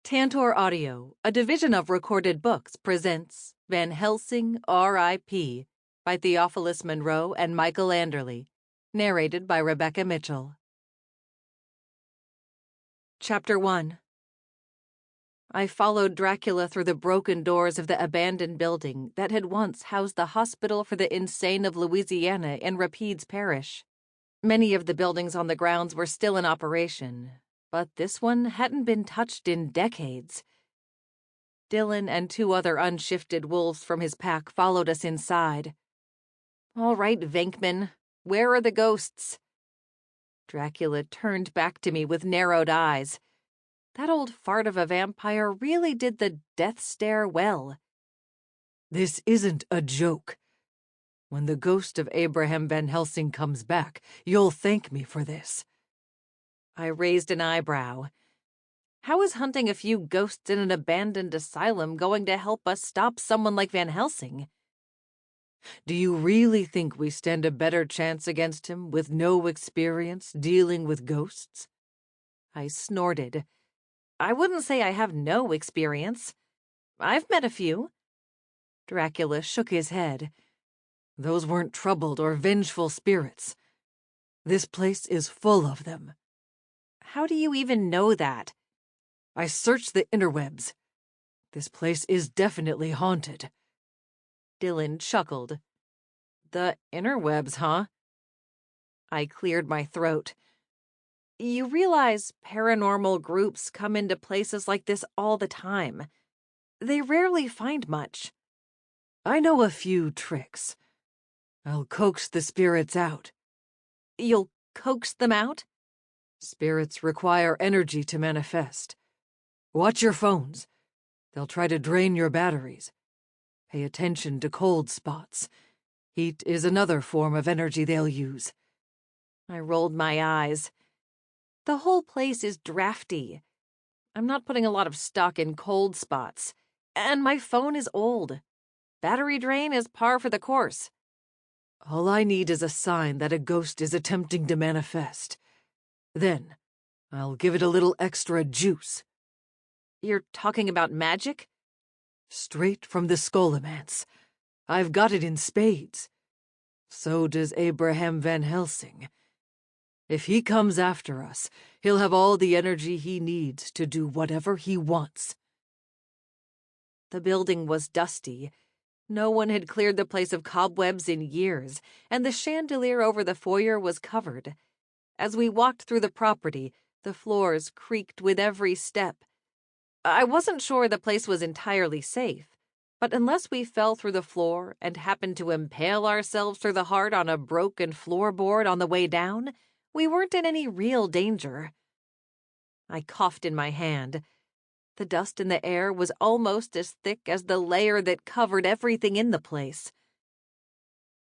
Tantor Audio, a division of Recorded Books, presents Van Helsing R.I.P. by Theophilus Monroe and Michael Anderle, narrated by Rebecca Mitchell. Chapter 1. I followed Dracula through the broken doors of the abandoned building that had once housed the Hospital for the Insane of Louisiana in Rapides Parish. Many of the buildings on the grounds were still in operation, but this one hadn't been touched in decades. Dylan and two other unshifted wolves from his pack followed us inside. "All right, Venkman, where are the ghosts?" Dracula turned back to me with narrowed eyes. That old fart of a vampire really did the death stare well. "This isn't a joke. When the ghost of Abraham Van Helsing comes back, you'll thank me for this." I raised an eyebrow. How is hunting a few ghosts in an abandoned asylum going to help us stop someone like Van Helsing? "Do you really think we stand a better chance against him with no experience dealing with ghosts?" I snorted. I wouldn't say I have no experience. I've met a few. Dracula shook his head. "Those weren't troubled or vengeful spirits. This place is full of them." How do you even know that? "I searched the interwebs. This place is definitely haunted." Dylan chuckled. "The interwebs, huh?" I cleared my throat. You realize paranormal groups come into places like this all the time. They rarely find much. "I know a few tricks. I'll coax the spirits out." You'll coax them out? Spirits require energy to manifest. Watch your phones. They'll try to drain your batteries. Pay attention to cold spots. Heat is another form of energy they'll use. I rolled my eyes. The whole place is drafty. I'm not putting a lot of stock in cold spots. And my phone is old. Battery drain is par for the course. All I need is a sign that a ghost is attempting to manifest. Then, I'll give it a little extra juice." You're talking about magic? "Straight from the Scholomance. I've got it in spades. So does Abraham Van Helsing. If he comes after us, he'll have all the energy he needs to do whatever he wants." The building was dusty. No one had cleared the place of cobwebs in years, and the chandelier over the foyer was covered. As we walked through the property, the floors creaked with every step. I wasn't sure the place was entirely safe, but unless we fell through the floor and happened to impale ourselves through the heart on a broken floorboard on the way down, we weren't in any real danger. I coughed in my hand. The dust in the air was almost as thick as the layer that covered everything in the place.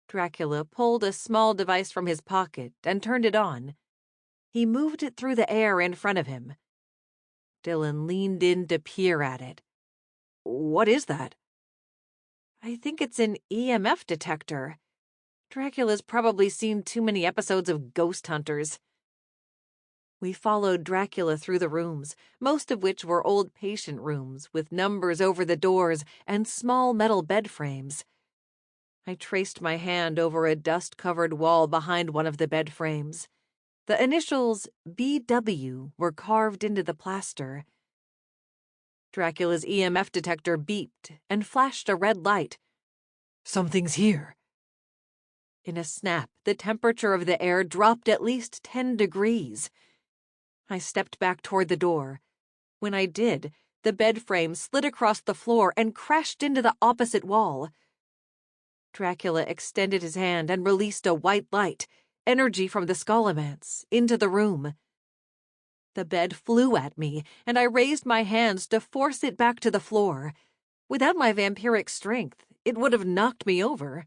Dracula pulled a small device from his pocket and turned it on. He moved it through the air in front of him. Dylan leaned in to peer at it. "What is that?" "I think it's an EMF detector. Dracula's probably seen too many episodes of Ghost Hunters." We followed Dracula through the rooms, most of which were old patient rooms with numbers over the doors and small metal bed frames. I traced my hand over a dust-covered wall behind one of the bed frames. The initials BW were carved into the plaster. Dracula's EMF detector beeped and flashed a red light. "Something's here." In a snap, the temperature of the air dropped at least 10 degrees. I stepped back toward the door. When I did, the bed frame slid across the floor and crashed into the opposite wall. Dracula extended his hand and released a white light, energy from the Scholomance, into the room. The bed flew at me, and I raised my hands to force it back to the floor. Without my vampiric strength, it would have knocked me over.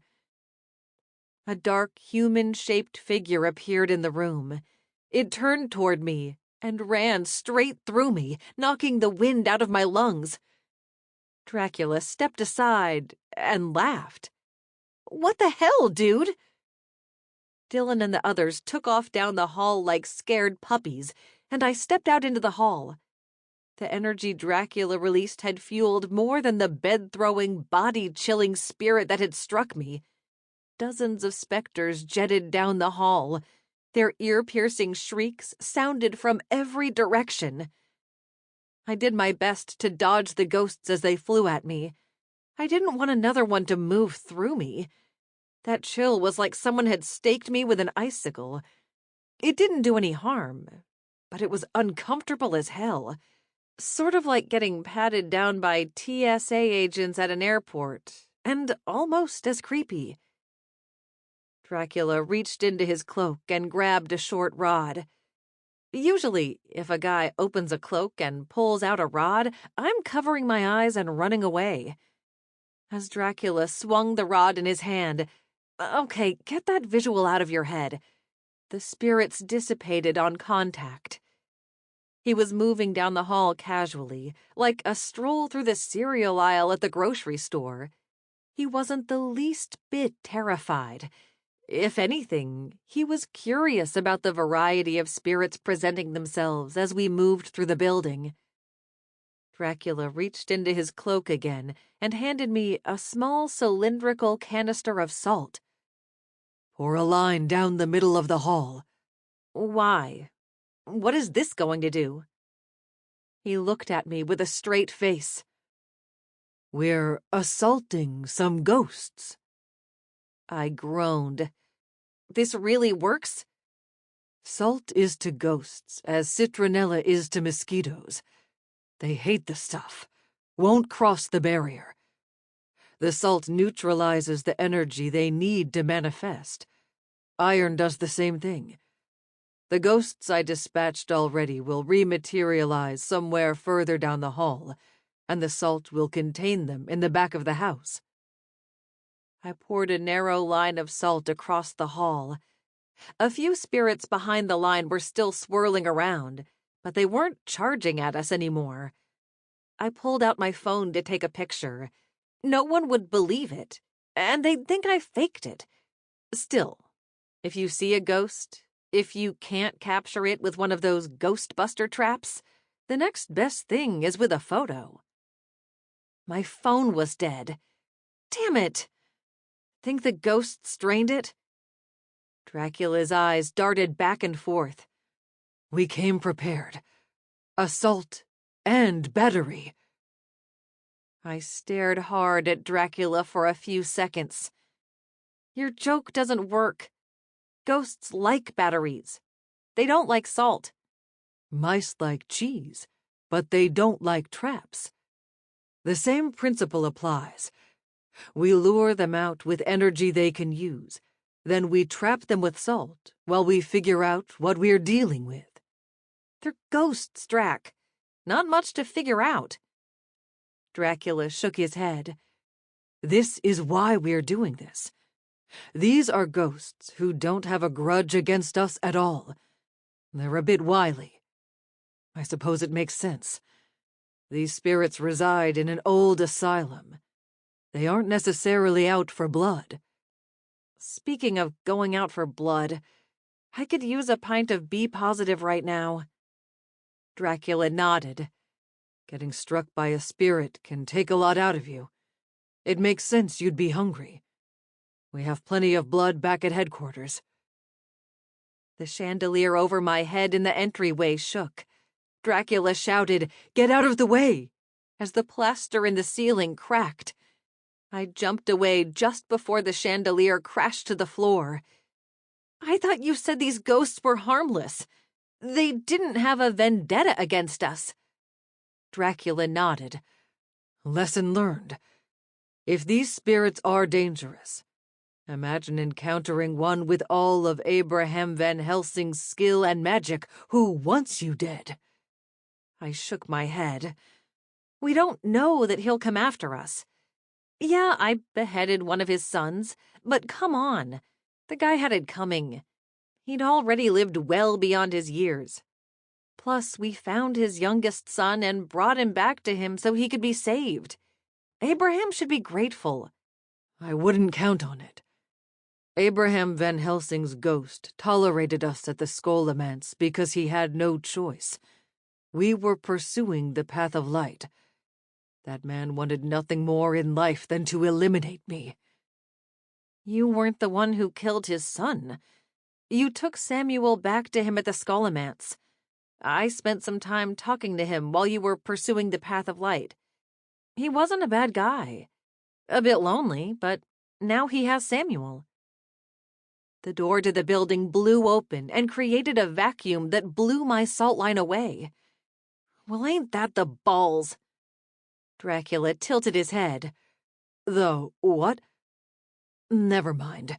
A dark, human-shaped figure appeared in the room. It turned toward me and ran straight through me, knocking the wind out of my lungs. Dracula stepped aside and laughed. "What the hell, dude?" Dylan and the others took off down the hall like scared puppies, and I stepped out into the hall. The energy Dracula released had fueled more than the bed-throwing, body-chilling spirit that had struck me. Dozens of specters jetted down the hall. Their ear-piercing shrieks sounded from every direction. I did my best to dodge the ghosts as they flew at me. I didn't want another one to move through me. That chill was like someone had staked me with an icicle. It didn't do any harm, but it was uncomfortable as hell. Sort of like getting patted down by TSA agents at an airport, and almost as creepy. Dracula reached into his cloak and grabbed a short rod. Usually, if a guy opens a cloak and pulls out a rod, I'm covering my eyes and running away. As Dracula swung the rod in his hand, okay, get that visual out of your head. The spirits dissipated on contact. He was moving down the hall casually, like a stroll through the cereal aisle at the grocery store. He wasn't the least bit terrified. If anything, he was curious about the variety of spirits presenting themselves as we moved through the building. Dracula reached into his cloak again and handed me a small cylindrical canister of salt. Pour a line down the middle of the hall. Why? What is this going to do? He looked at me with a straight face. We're assaulting some ghosts. I groaned. This really works? Salt is to ghosts as citronella is to mosquitoes. They hate the stuff, won't cross the barrier. The salt neutralizes the energy they need to manifest. Iron does the same thing. The ghosts I dispatched already will rematerialize somewhere further down the hall, and the salt will contain them in the back of the house. I poured a narrow line of salt across the hall. A few spirits behind the line were still swirling around, but they weren't charging at us anymore. I pulled out my phone to take a picture. No one would believe it, and they'd think I faked it. Still, if you see a ghost, if you can't capture it with one of those Ghostbuster traps, the next best thing is with a photo. My phone was dead. Damn it! Think the ghosts drained it? Dracula's eyes darted back and forth. We came prepared. Assault and battery. I stared hard at Dracula for a few seconds. Your joke doesn't work. Ghosts like batteries. They don't like salt. Mice like cheese, but they don't like traps. The same principle applies. We lure them out with energy they can use. Then we trap them with salt while we figure out what we're dealing with. They're ghosts, Drac. Not much to figure out. Dracula shook his head. This is why we're doing this. These are ghosts who don't have a grudge against us at all. They're a bit wily. I suppose it makes sense. These spirits reside in an old asylum. They aren't necessarily out for blood. Speaking of going out for blood, I could use a pint of B positive right now. Dracula nodded. Getting struck by a spirit can take a lot out of you. It makes sense you'd be hungry. We have plenty of blood back at headquarters. The chandelier over my head in the entryway shook. Dracula shouted, "Get out of the way!" as the plaster in the ceiling cracked. I jumped away just before the chandelier crashed to the floor. I thought you said these ghosts were harmless. They didn't have a vendetta against us. Dracula nodded. Lesson learned. If these spirits are dangerous, imagine encountering one with all of Abraham Van Helsing's skill and magic who wants you dead. I shook my head. We don't know that he'll come after us. Yeah, I beheaded one of his sons, but come on. The guy had it coming. He'd already lived well beyond his years. Plus, we found his youngest son and brought him back to him so he could be saved. Abraham should be grateful. I wouldn't count on it. Abraham Van Helsing's ghost tolerated us at the Scholomance because he had no choice. We were pursuing the path of light. That man wanted nothing more in life than to eliminate me. You weren't the one who killed his son. You took Samuel back to him at the Scholomance. I spent some time talking to him while you were pursuing the path of light. He wasn't a bad guy. A bit lonely, but now he has Samuel. The door to the building blew open and created a vacuum that blew my salt line away. Well, ain't that the balls? Dracula tilted his head. Though, what? Never mind.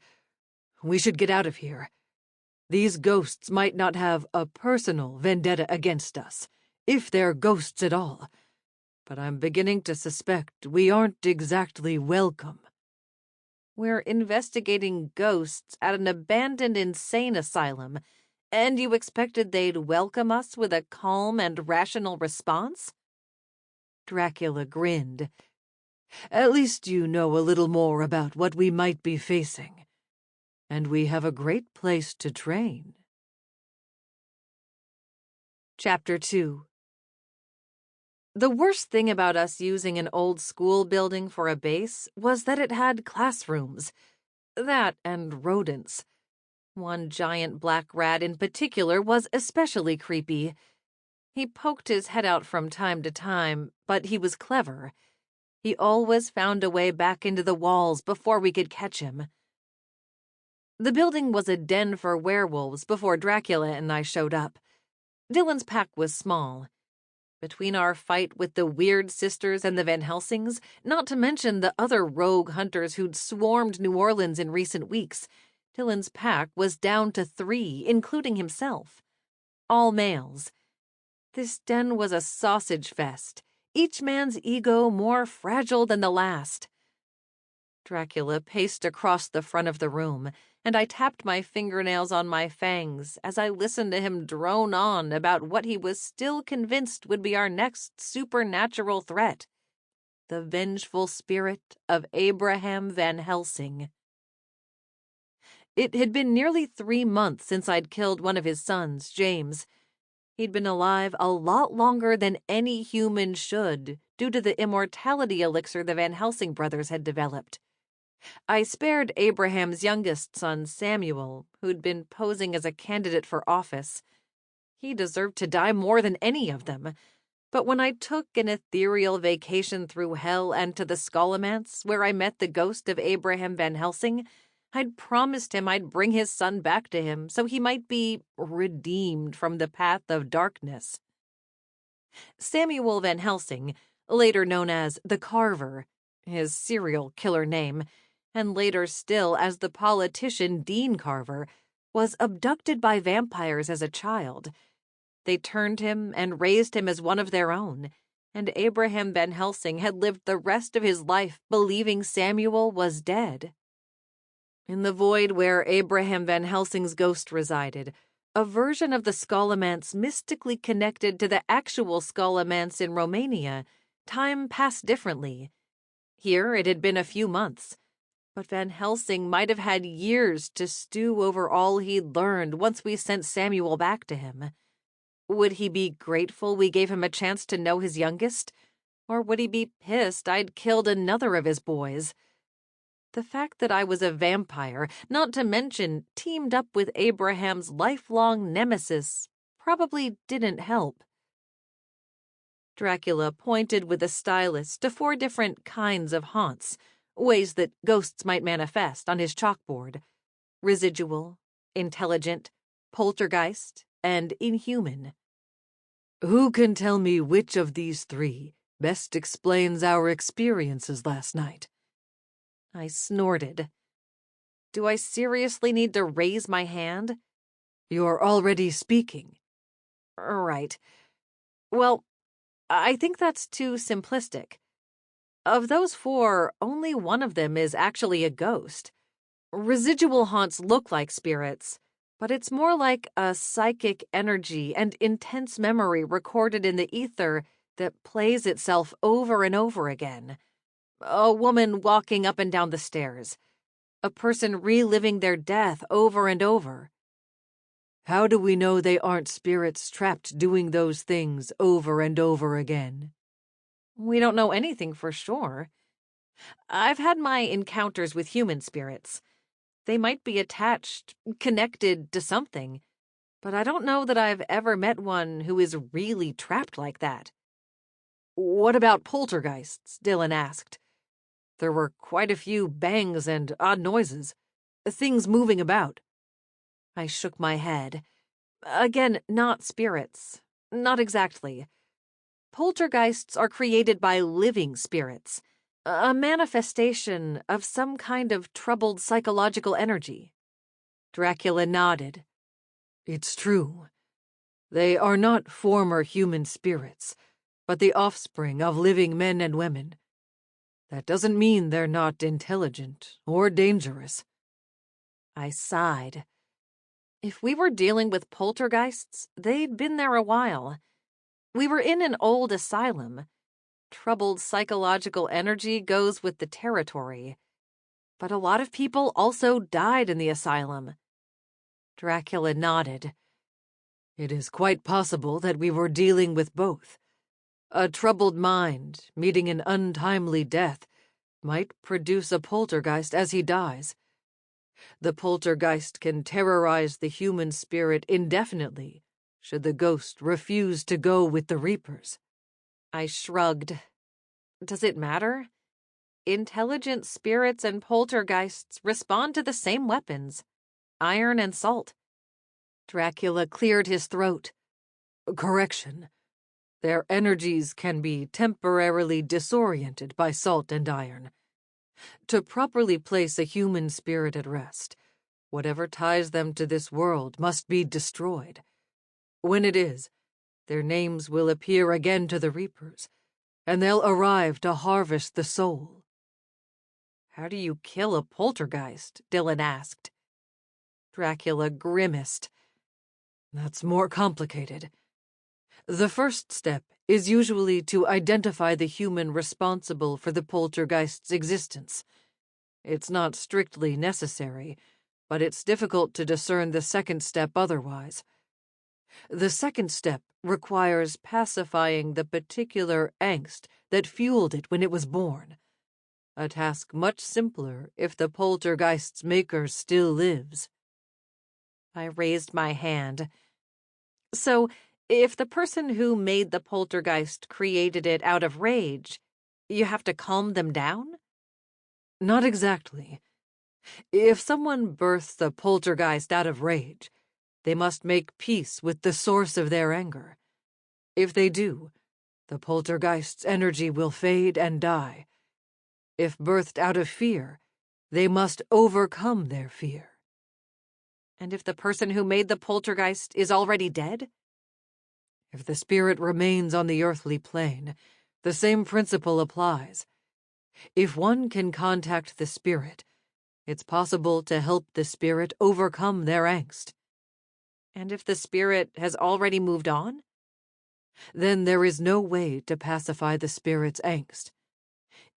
We should get out of here. These ghosts might not have a personal vendetta against us, if they're ghosts at all. But I'm beginning to suspect we aren't exactly welcome. We're investigating ghosts at an abandoned insane asylum, and you expected they'd welcome us with a calm and rational response? Dracula grinned. At least you know a little more about what we might be facing. And we have a great place to train. Chapter 2. The worst thing about us using an old school building for a base was that it had classrooms. That and rodents. One giant black rat in particular was especially creepy. He poked his head out from time to time, but he was clever. He always found a way back into the walls before we could catch him. The building was a den for werewolves before Dracula and I showed up. Dylan's pack was small. Between our fight with the Weird Sisters and the Van Helsings, not to mention the other rogue hunters who'd swarmed New Orleans in recent weeks, Dylan's pack was down to 3, including himself. All males. This den was a sausage fest, each man's ego more fragile than the last. Dracula paced across the front of the room, and I tapped my fingernails on my fangs as I listened to him drone on about what he was still convinced would be our next supernatural threat: the vengeful spirit of Abraham Van Helsing. It had been nearly 3 months since I'd killed one of his sons, James. He'd been alive a lot longer than any human should, due to the immortality elixir the Van Helsing brothers had developed. I spared Abraham's youngest son, Samuel, who'd been posing as a candidate for office. He deserved to die more than any of them. But when I took an ethereal vacation through hell and to the Scholomance, where I met the ghost of Abraham Van Helsing, I'd promised him I'd bring his son back to him so he might be redeemed from the path of darkness. Samuel Van Helsing, later known as the Carver, his serial killer name, and later still as the politician Dean Carver, was abducted by vampires as a child. They turned him and raised him as one of their own, and Abraham Van Helsing had lived the rest of his life believing Samuel was dead. In the void where Abraham Van Helsing's ghost resided, a version of the Scholomance mystically connected to the actual Scholomance in Romania, time passed differently. Here it had been a few months, but Van Helsing might have had years to stew over all he'd learned once we sent Samuel back to him. Would he be grateful we gave him a chance to know his youngest? Or would he be pissed I'd killed another of his boys? The fact that I was a vampire, not to mention teamed up with Abraham's lifelong nemesis, probably didn't help. Dracula pointed with a stylus to 4 different kinds of haunts, ways that ghosts might manifest, on his chalkboard: residual, intelligent, poltergeist, and inhuman. Who can tell me which of these 3 best explains our experiences last night? I snorted. Do I seriously need to raise my hand? You're already speaking. Right. Well, I think that's too simplistic. Of those 4, only one of them is actually a ghost. Residual haunts look like spirits, but it's more like a psychic energy and intense memory recorded in the ether that plays itself over and over again. A woman walking up and down the stairs. A person reliving their death over and over. How do we know they aren't spirits trapped doing those things over and over again? We don't know anything for sure. I've had my encounters with human spirits. They might be attached, connected to something, but I don't know that I've ever met one who is really trapped like that. What about poltergeists? Dylan asked. There were quite a few bangs and odd noises, things moving about. I shook my head. Again, not spirits. Not exactly. Poltergeists are created by living spirits, a manifestation of some kind of troubled psychological energy. Dracula nodded. It's true. They are not former human spirits, but the offspring of living men and women. That doesn't mean they're not intelligent or dangerous. I sighed. If we were dealing with poltergeists, they'd been there a while. We were in an old asylum. Troubled psychological energy goes with the territory. But a lot of people also died in the asylum. Dracula nodded. It is quite possible that we were dealing with both. A troubled mind meeting an untimely death might produce a poltergeist as he dies. The poltergeist can terrorize the human spirit indefinitely, should the ghost refuse to go with the Reapers. I shrugged. Does it matter? Intelligent spirits and poltergeists respond to the same weapons, iron and salt. Dracula cleared his throat. Correction. Their energies can be temporarily disoriented by salt and iron. To properly place a human spirit at rest, whatever ties them to this world must be destroyed. When it is, their names will appear again to the Reapers, and they'll arrive to harvest the soul. How do you kill a poltergeist? Dylan asked. Dracula grimaced. That's more complicated. The first step is usually to identify the human responsible for the poltergeist's existence. It's not strictly necessary, but it's difficult to discern the second step otherwise. The second step requires pacifying the particular angst that fueled it when it was born. A task much simpler if the poltergeist's maker still lives. I raised my hand. So, if the person who made the poltergeist created it out of rage, you have to calm them down? Not exactly. If someone births a poltergeist out of rage, they must make peace with the source of their anger. If they do, the poltergeist's energy will fade and die. If birthed out of fear, they must overcome their fear. And if the person who made the poltergeist is already dead? If the spirit remains on the earthly plane, the same principle applies. If one can contact the spirit, it's possible to help the spirit overcome their angst. And if the spirit has already moved on? Then there is no way to pacify the spirit's angst.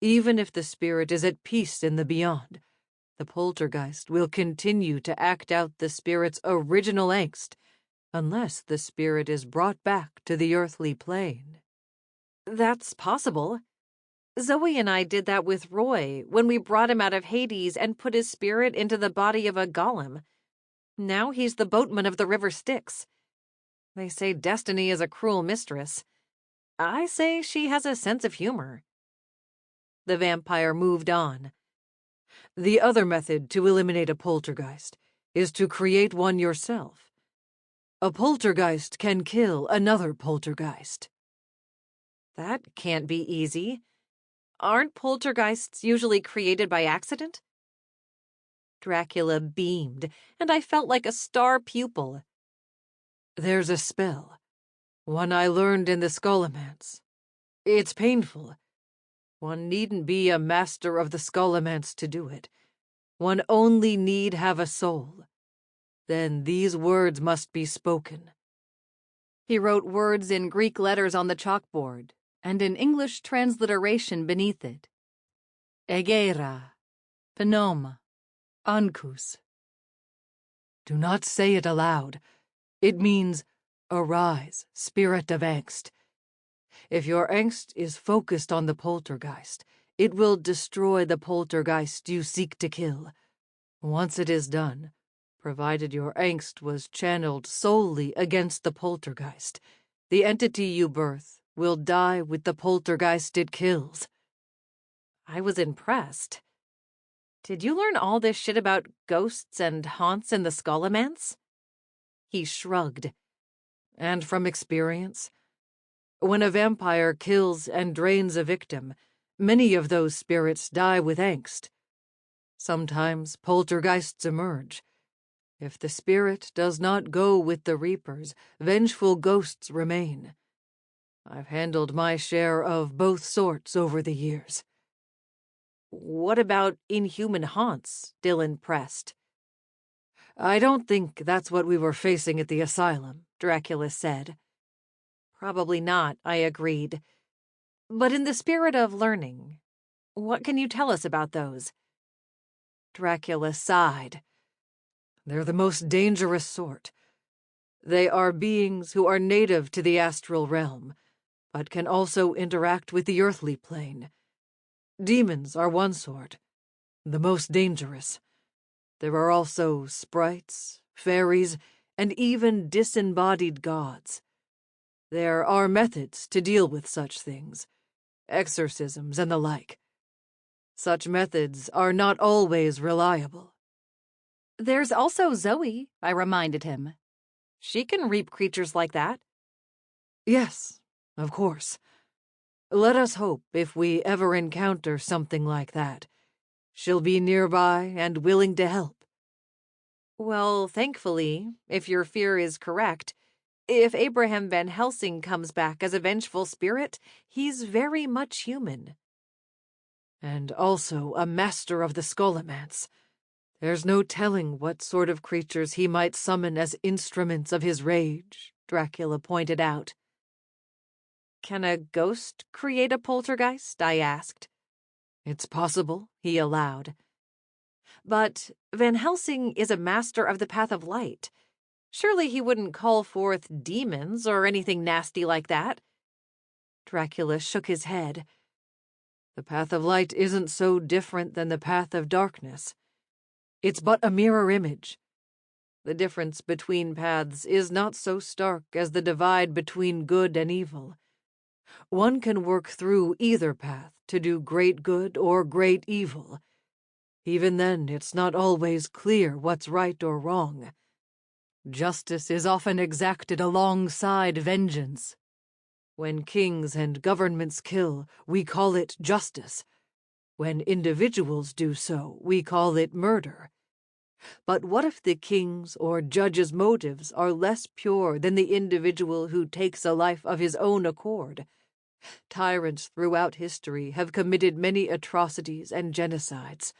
Even if the spirit is at peace in the beyond, the poltergeist will continue to act out the spirit's original angst, unless the spirit is brought back to the earthly plane. That's possible. Zoe and I did that with Roy when we brought him out of Hades and put his spirit into the body of a golem. Now he's the boatman of the River Styx. They say destiny is a cruel mistress. I say she has a sense of humor. The vampire moved on. The other method to eliminate a poltergeist is to create one yourself. A poltergeist can kill another poltergeist. That can't be easy. Aren't poltergeists usually created by accident? Dracula beamed, and I felt like a star pupil. There's a spell, one I learned in the Scholomance. It's painful. One needn't be a master of the Scholomance to do it. One only need have a soul. Then these words must be spoken. He wrote words in Greek letters on the chalkboard, and an English transliteration beneath it. Egeira, Penoma, Ancus. Do not say it aloud. It means, arise, spirit of angst. If your angst is focused on the poltergeist, it will destroy the poltergeist you seek to kill. Once it is done, provided your angst was channeled solely against the poltergeist, the entity you birth will die with the poltergeist it kills. I was impressed. Did you learn all this shit about ghosts and haunts in the Scholomance? He shrugged. And from experience, when a vampire kills and drains a victim, many of those spirits die with angst. Sometimes poltergeists emerge. If the spirit does not go with the reapers, vengeful ghosts remain. I've handled my share of both sorts over the years. What about inhuman haunts? Dylan pressed. I don't think that's what we were facing at the asylum, Dracula said. Probably not, I agreed. But in the spirit of learning, what can you tell us about those? Dracula sighed. They're the most dangerous sort. They are beings who are native to the astral realm, but can also interact with the earthly plane. Demons are one sort, the most dangerous. There are also sprites, fairies, and even disembodied gods. There are methods to deal with such things, exorcisms and the like. Such methods are not always reliable. There's also Zoe, I reminded him. She can reap creatures like that. Yes, of course. Let us hope if we ever encounter something like that, she'll be nearby and willing to help. Well, thankfully, if your fear is correct, if Abraham Van Helsing comes back as a vengeful spirit, he's very much human. And also a master of the Scholomance. There's no telling what sort of creatures he might summon as instruments of his rage, Dracula pointed out. Can a ghost create a poltergeist? I asked. It's possible, he allowed. But Van Helsing is a master of the path of light. Surely he wouldn't call forth demons or anything nasty like that. Dracula shook his head. The path of light isn't so different than the path of darkness. It's but a mirror image. The difference between paths is not so stark as the divide between good and evil. One can work through either path to do great good or great evil. Even then, it's not always clear what's right or wrong. Justice is often exacted alongside vengeance. When kings and governments kill, we call it justice. When individuals do so, we call it murder. But what if the king's or judge's motives are less pure than the individual who takes a life of his own accord? Tyrants throughout history have committed many atrocities and genocides.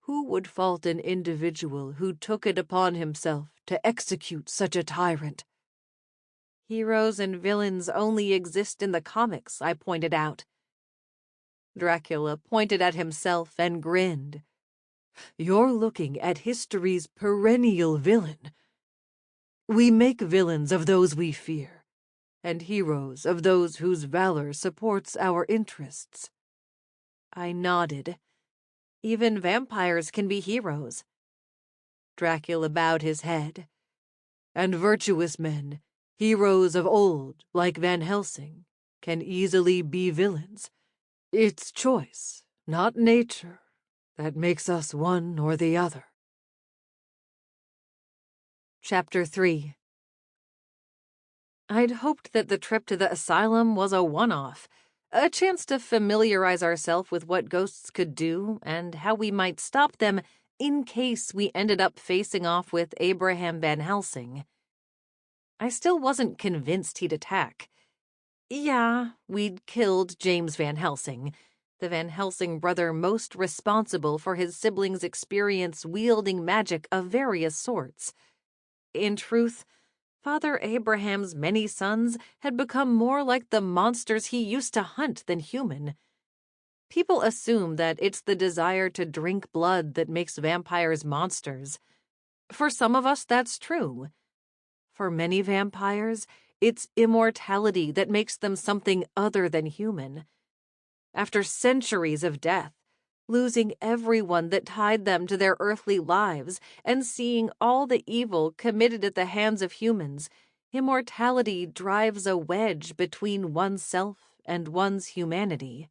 Who would fault an individual who took it upon himself to execute such a tyrant? Heroes and villains only exist in the comics, I pointed out. Dracula pointed at himself and grinned. You're looking at history's perennial villain. We make villains of those we fear, and heroes of those whose valor supports our interests. I nodded. Even vampires can be heroes. Dracula bowed his head. And virtuous men, heroes of old, like Van Helsing, can easily be villains. It's choice, not nature, that makes us one or the other. Chapter 3. I'd hoped that the trip to the asylum was a one-off, a chance to familiarize ourselves with what ghosts could do and how we might stop them in case we ended up facing off with Abraham Van Helsing. I still wasn't convinced he'd attack. Yeah, we'd killed James Van Helsing, the Van Helsing brother most responsible for his siblings' experience wielding magic of various sorts. In truth, Father Abraham's many sons had become more like the monsters he used to hunt than human. People assume that it's the desire to drink blood that makes vampires monsters. For some of us, that's true. For many vampires, it's immortality that makes them something other than human. After centuries of death, losing everyone that tied them to their earthly lives, and seeing all the evil committed at the hands of humans, immortality drives a wedge between oneself and one's humanity.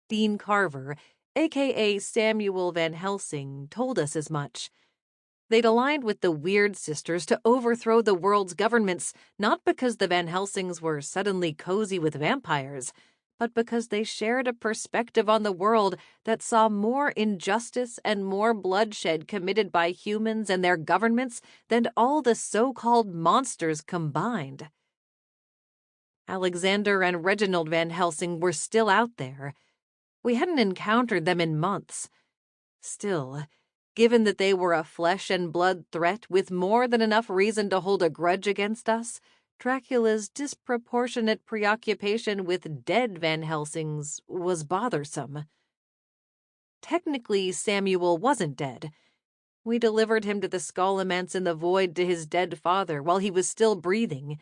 Dean Carver, a.k.a. Samuel Van Helsing, told us as much. They'd aligned with the Weird Sisters to overthrow the world's governments, not because the Van Helsings were suddenly cozy with vampires, but because they shared a perspective on the world that saw more injustice and more bloodshed committed by humans and their governments than all the so-called monsters combined. Alexander and Reginald Van Helsing were still out there. We hadn't encountered them in months. Still, given that they were a flesh and blood threat with more than enough reason to hold a grudge against us, Dracula's disproportionate preoccupation with dead Van Helsings was bothersome. Technically, Samuel wasn't dead. We delivered him to the Scholomance in the void to his dead father while he was still breathing.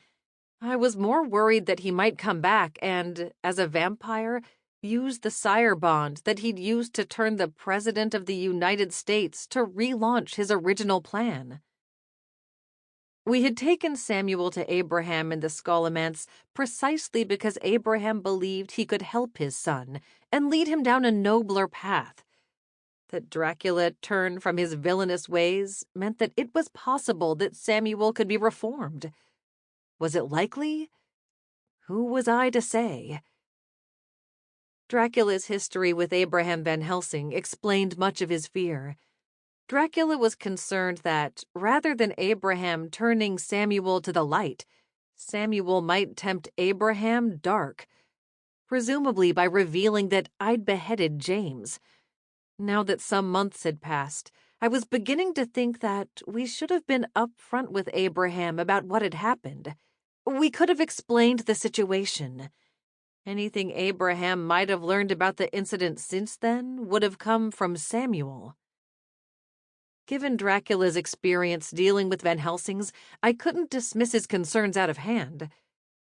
I was more worried that he might come back and, as a vampire, use the sire bond that he'd used to turn the President of the United States to relaunch his original plan. We had taken Samuel to Abraham in the Scholomance precisely because Abraham believed he could help his son and lead him down a nobler path. That Dracula turned from his villainous ways meant that it was possible that Samuel could be reformed. Was it likely? Who was I to say? Dracula's history with Abraham Van Helsing explained much of his fear. Dracula was concerned that, rather than Abraham turning Samuel to the light, Samuel might tempt Abraham dark, presumably by revealing that I'd beheaded James. Now that some months had passed, I was beginning to think that we should have been upfront with Abraham about what had happened. We could have explained the situation. Anything Abraham might have learned about the incident since then would have come from Samuel. Given Dracula's experience dealing with Van Helsings, I couldn't dismiss his concerns out of hand.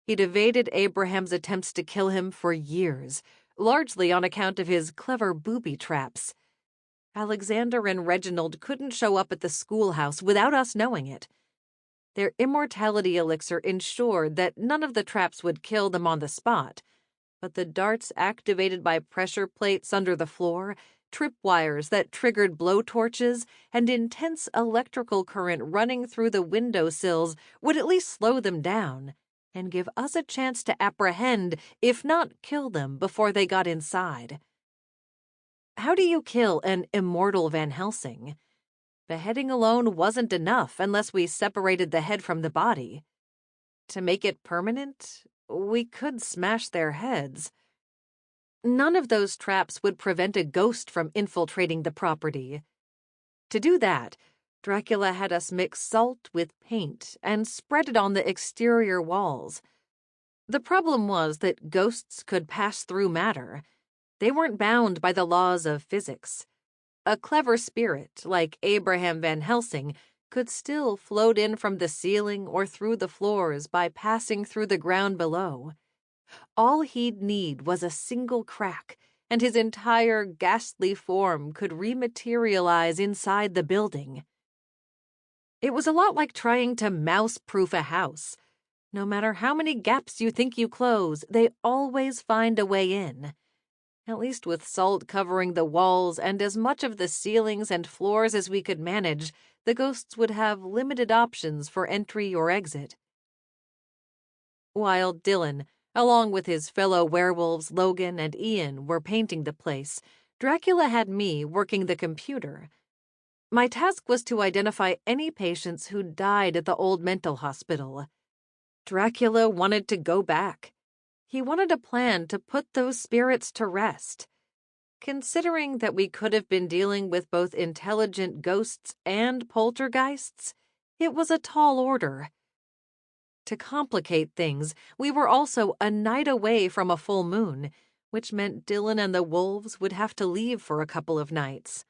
He'd evaded Abraham's attempts to kill him for years, largely on account of his clever booby traps. Alexander and Reginald couldn't show up at the schoolhouse without us knowing it. Their immortality elixir ensured that none of the traps would kill them on the spot, but the darts activated by pressure plates under the floor, tripwires that triggered blowtorches, and intense electrical current running through the window sills would at least slow them down and give us a chance to apprehend, if not kill them, before they got inside. How do you kill an immortal Van Helsing? Beheading alone wasn't enough unless we separated the head from the body. To make it permanent, we could smash their heads. None of those traps would prevent a ghost from infiltrating the property. To do that, Dracula had us mix salt with paint and spread it on the exterior walls. The problem was that ghosts could pass through matter. They weren't bound by the laws of physics. A clever spirit, like Abraham Van Helsing, could still float in from the ceiling or through the floors by passing through the ground below. All he'd need was a single crack, and his entire ghastly form could rematerialize inside the building. It was a lot like trying to mouse-proof a house. No matter how many gaps you think you close, they always find a way in. At least with salt covering the walls and as much of the ceilings and floors as we could manage, the ghosts would have limited options for entry or exit. While Dylan, along with his fellow werewolves Logan and Ian, were painting the place, Dracula had me working the computer. My task was to identify any patients who died at the old mental hospital. Dracula wanted to go back. He wanted a plan to put those spirits to rest. Considering that we could have been dealing with both intelligent ghosts and poltergeists, it was a tall order. To complicate things, we were also a night away from a full moon, which meant Dylan and the wolves would have to leave for a couple of nights.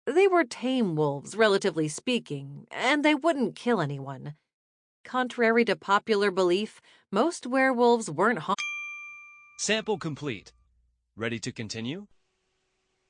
They were tame wolves, relatively speaking, and they wouldn't kill anyone. Contrary to popular belief, most werewolves weren't Sample complete. Ready to continue?